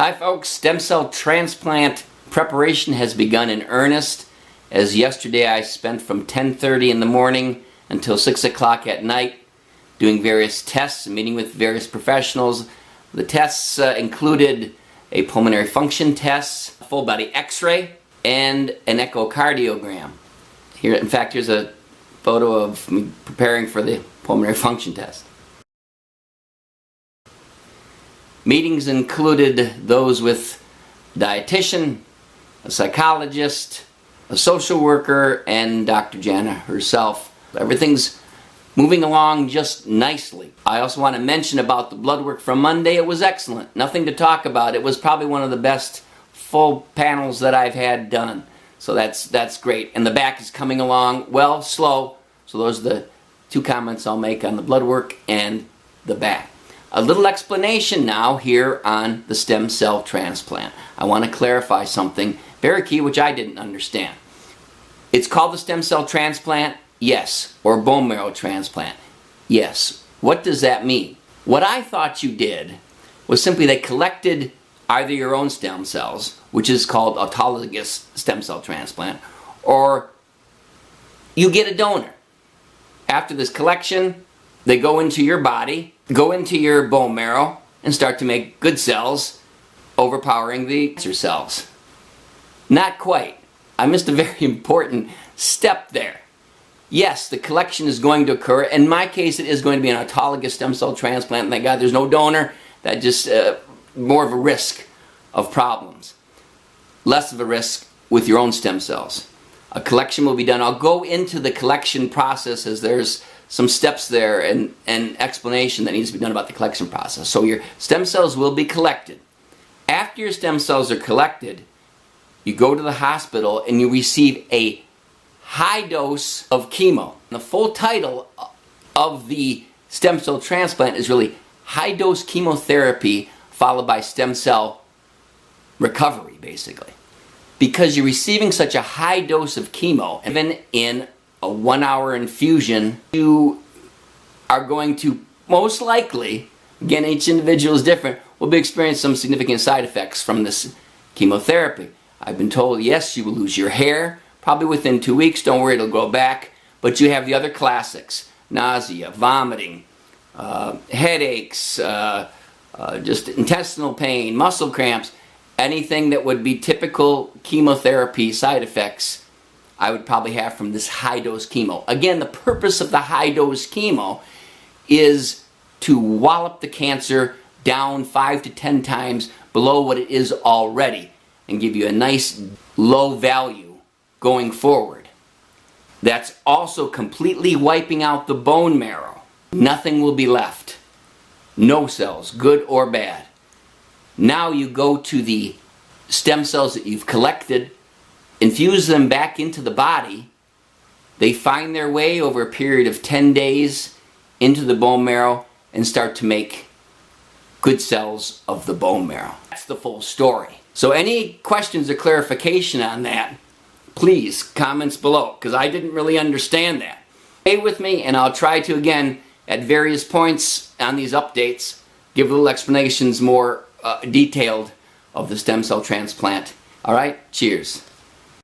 Hi folks, stem cell transplant preparation has begun in earnest. As yesterday I spent from 10:30 in the morning until 6 o'clock at night doing various tests and meeting with various professionals. The tests included a pulmonary function test, a full body x-ray, and an echocardiogram. Here, in fact, here's a photo of me preparing for the pulmonary function test. Meetings included those with a dietitian, a psychologist, a social worker, and Dr. Jana herself. Everything's moving along just nicely. I also want to mention about the blood work from Monday. It was excellent. Nothing to talk about. It was probably one of the best full panels that I've had done. So that's great. And the back is coming along well, slow. So those are the two comments I'll make on the blood work and the back. A little explanation now here on the stem cell transplant. I want to clarify something very key which I didn't understand. It's called the stem cell transplant, yes, or bone marrow transplant, yes. What does that mean? What I thought you did was simply they collected either your own stem cells, which is called autologous stem cell transplant, or you get a donor. After this collection, they go into your body, go into your bone marrow, and start to make good cells, overpowering the cancer cells. Not quite. I missed a very important step there. Yes, the collection is going to occur. In my case, it is going to be an autologous stem cell transplant. Thank God there's no donor. That just more of a risk of problems. Less of a risk with your own stem cells. A collection will be done. I'll go into the collection process as there's some steps there and explanation that needs to be done about the collection process. So your stem cells will be collected. After your stem cells are collected, you go to the hospital and you receive a high dose of chemo. The full title of the stem cell transplant is really high dose chemotherapy followed by stem cell recovery, basically. Because you're receiving such a high dose of chemo, even in a 1-hour infusion, you are going to most likely, again each individual is different, will be experiencing some significant side effects from this chemotherapy. I've been told, yes, you will lose your hair, probably within 2 weeks, don't worry, it'll grow back, but you have the other classics, nausea, vomiting, headaches, just intestinal pain, muscle cramps, anything that would be typical chemotherapy side effects I would probably have from this high-dose chemo. Again, the purpose of the high-dose chemo is to wallop the cancer down 5 to 10 times below what it is already and give you a nice low value going forward. That's also completely wiping out the bone marrow. Nothing will be left. No cells, good or bad. Now you go to the stem cells that you've collected, infuse them back into the body. They find their way over a period of 10 days into the bone marrow and start to make good cells of the bone marrow. That's the full story. So any questions or clarification on that, please, comments below, because I didn't really understand that. Stay with me and I'll try to, again, at various points on these updates, give little explanations more detailed of the stem cell transplant. All right, cheers.